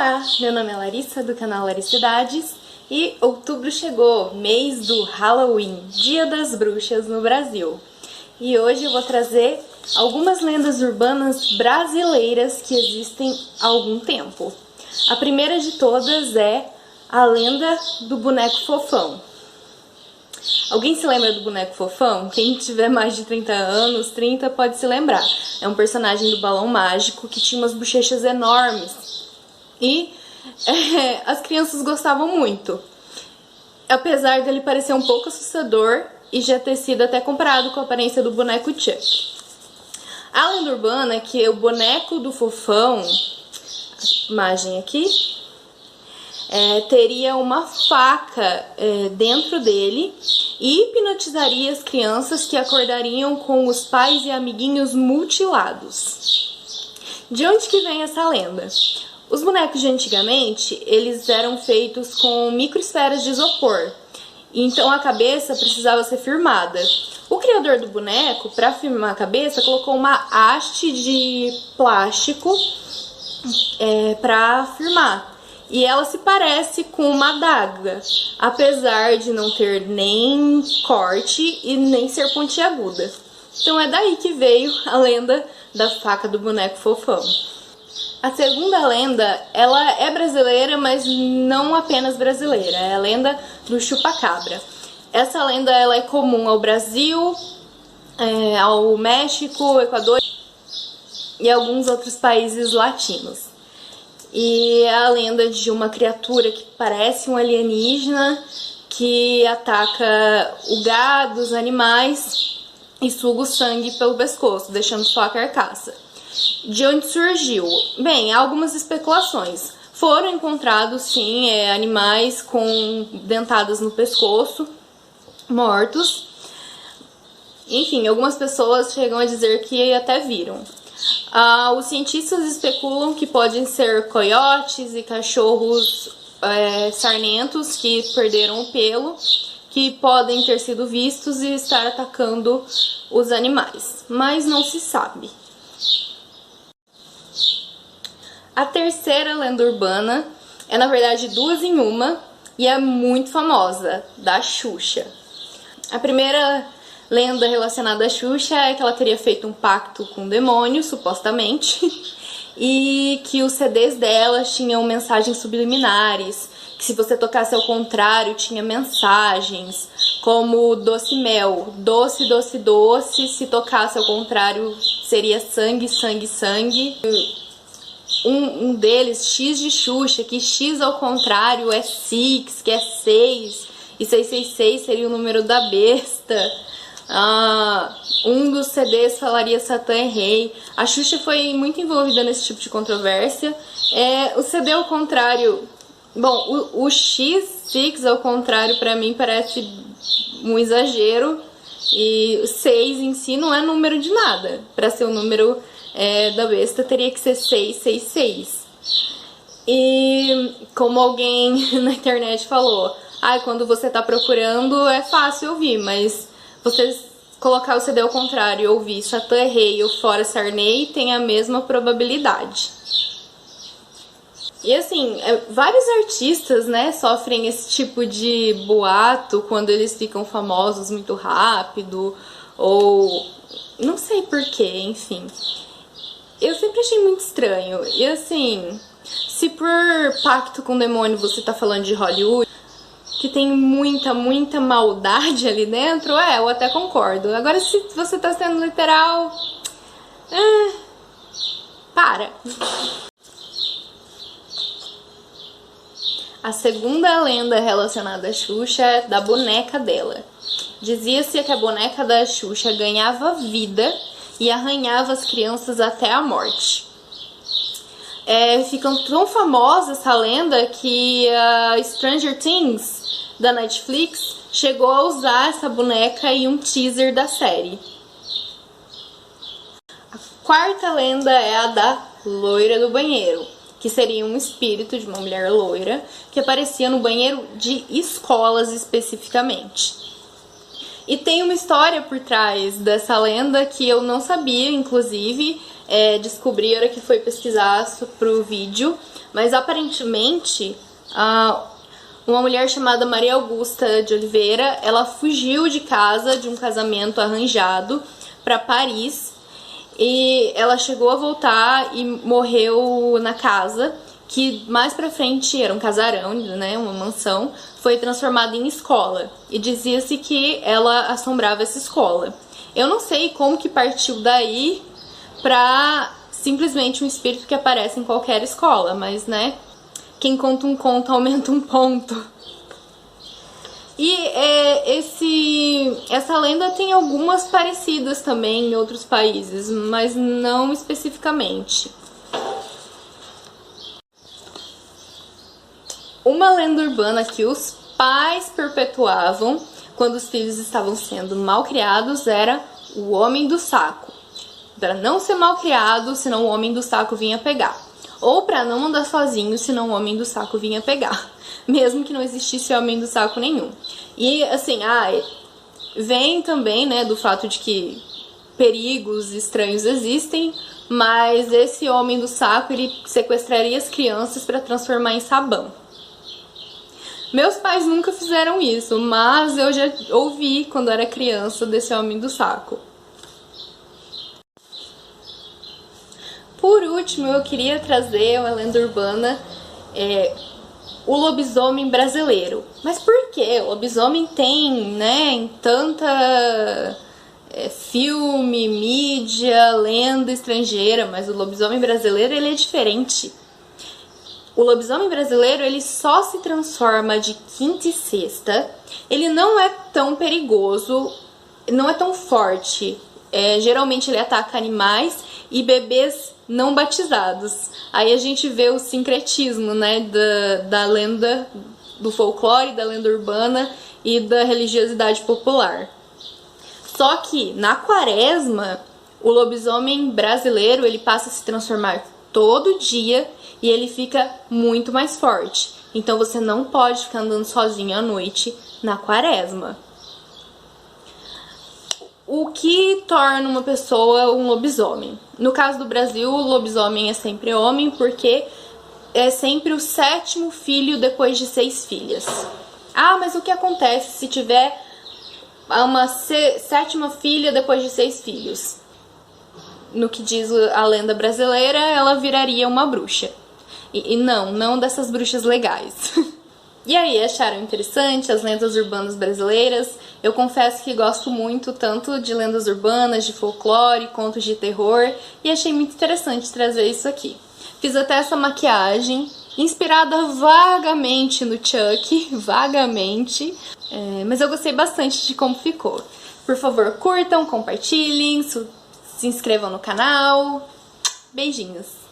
Olá, meu nome é Larissa, do canal Laricidades, e outubro chegou, mês do Halloween, Dia das Bruxas no Brasil. E hoje eu vou trazer algumas lendas urbanas brasileiras que existem há algum tempo. A primeira de todas é a lenda do boneco fofão. Alguém se lembra do boneco fofão? Quem tiver mais de 30 anos, 30 pode se lembrar. É um personagem do Balão Mágico que tinha umas bochechas enormes. E as crianças gostavam muito. Apesar dele parecer um pouco assustador e já ter sido até comparado com a aparência do boneco Chuck. A lenda urbana é que o boneco do fofão, imagem aqui, teria uma faca dentro dele e hipnotizaria as crianças que acordariam com os pais e amiguinhos mutilados. De onde que vem essa lenda? Os bonecos de antigamente, eles eram feitos com microesferas de isopor, então a cabeça precisava ser firmada. O criador do boneco, para firmar a cabeça, colocou uma haste de plástico para firmar. E ela se parece com uma adaga, apesar de não ter nem corte e nem ser pontiaguda. Então é daí que veio a lenda da faca do boneco fofão. A segunda lenda, ela é brasileira, mas não apenas brasileira. É a lenda do chupacabra. Essa lenda ela é comum ao Brasil, ao México, ao Equador e alguns outros países latinos. E é a lenda de uma criatura que parece um alienígena que ataca o gado, os animais e suga o sangue pelo pescoço, deixando só a carcaça. De onde surgiu? Bem, há algumas especulações. Foram encontrados, sim, animais com dentadas no pescoço, mortos. Enfim, algumas pessoas chegam a dizer que até viram. Os cientistas especulam que podem ser coiotes e cachorros sarnentos que perderam o pelo, que podem ter sido vistos e estar atacando os animais, mas não se sabe. A terceira lenda urbana é, na verdade, duas em uma e é muito famosa, da Xuxa. A primeira lenda relacionada à Xuxa é que ela teria feito um pacto com o demônio, supostamente, e que os CDs dela tinham mensagens subliminares, que se você tocasse ao contrário tinha mensagens, como doce mel, doce, doce, doce, se tocasse ao contrário seria sangue, sangue, sangue. Um deles, X de Xuxa, que X ao contrário é Six, que é 6, e 666 seria o número da besta. Um dos CDs falaria Satã é rei. A Xuxa foi muito envolvida nesse tipo de controvérsia. O CD ao contrário, bom, o X6 ao contrário pra mim parece um exagero. E o 6 em si não é número de nada. Pra ser o número da besta teria que ser 666. E como alguém na internet falou, quando você tá procurando é fácil ouvir, mas você colocar o CD ao contrário e ouvir Satã é rei ou Fora Sarney tem a mesma probabilidade. E assim, vários artistas, né, sofrem esse tipo de boato quando eles ficam famosos muito rápido, ou não sei porquê, enfim. Eu sempre achei muito estranho. E assim, se por pacto com o demônio você tá falando de Hollywood, que tem muita, muita maldade ali dentro, eu até concordo. Agora, se você tá sendo literal, para. A segunda lenda relacionada à Xuxa é da boneca dela. Dizia-se que a boneca da Xuxa ganhava vida e arranhava as crianças até a morte. Ficam tão famosa essa lenda que a Stranger Things da Netflix chegou a usar essa boneca em um teaser da série. A quarta lenda é a da loira do banheiro, que seria um espírito de uma mulher loira que aparecia no banheiro de escolas especificamente. E tem uma história por trás dessa lenda que eu não sabia, inclusive, descobri a hora que foi pesquisar pro vídeo, mas aparentemente uma mulher chamada Maria Augusta de Oliveira, ela fugiu de casa de um casamento arranjado para Paris e ela chegou a voltar e morreu na casa, que mais pra frente era um casarão, né, uma mansão, foi transformada em escola e dizia-se que ela assombrava essa escola. Eu não sei como que partiu daí pra simplesmente um espírito que aparece em qualquer escola, mas, né, quem conta um conto aumenta um ponto. E essa lenda tem algumas parecidas também em outros países, mas não especificamente. Uma lenda urbana que os pais perpetuavam quando os filhos estavam sendo mal criados era o homem do saco. Para não ser mal criado, senão o homem do saco vinha pegar. Ou para não andar sozinho, senão o homem do saco vinha pegar. Mesmo que não existisse homem do saco nenhum. E assim, vem também, né, do fato de que perigos estranhos existem, mas esse homem do saco, ele sequestraria as crianças para transformar em sabão. Meus pais nunca fizeram isso, mas eu já ouvi quando era criança desse homem do saco. Por último, eu queria trazer uma lenda urbana, o lobisomem brasileiro. Mas por quê? O lobisomem tem, né, em tanta filme, mídia, lenda estrangeira, mas o lobisomem brasileiro, ele é diferente. O lobisomem brasileiro, ele só se transforma de quinta e sexta. Ele não é tão perigoso, não é tão forte. Geralmente ele ataca animais e bebês não batizados. Aí a gente vê o sincretismo, né, da lenda, do folclore, da lenda urbana e da religiosidade popular. Só que na quaresma, o lobisomem brasileiro, ele passa a se transformar todo dia e ele fica muito mais forte. Então você não pode ficar andando sozinho à noite na quaresma. O que torna uma pessoa um lobisomem? No caso do Brasil, o lobisomem é sempre homem, porque é sempre o 7º filho depois de 6 filhas. Ah, mas o que acontece se tiver uma 7ª filha depois de 6 filhos? No que diz a lenda brasileira, ela viraria uma bruxa. E não dessas bruxas legais. E aí, acharam interessante as lendas urbanas brasileiras? Eu confesso que gosto muito tanto de lendas urbanas, de folclore, contos de terror, e achei muito interessante trazer isso aqui. Fiz até essa maquiagem, inspirada vagamente no Chuck, vagamente, mas eu gostei bastante de como ficou. Por favor, curtam, compartilhem, se inscrevam no canal. Beijinhos!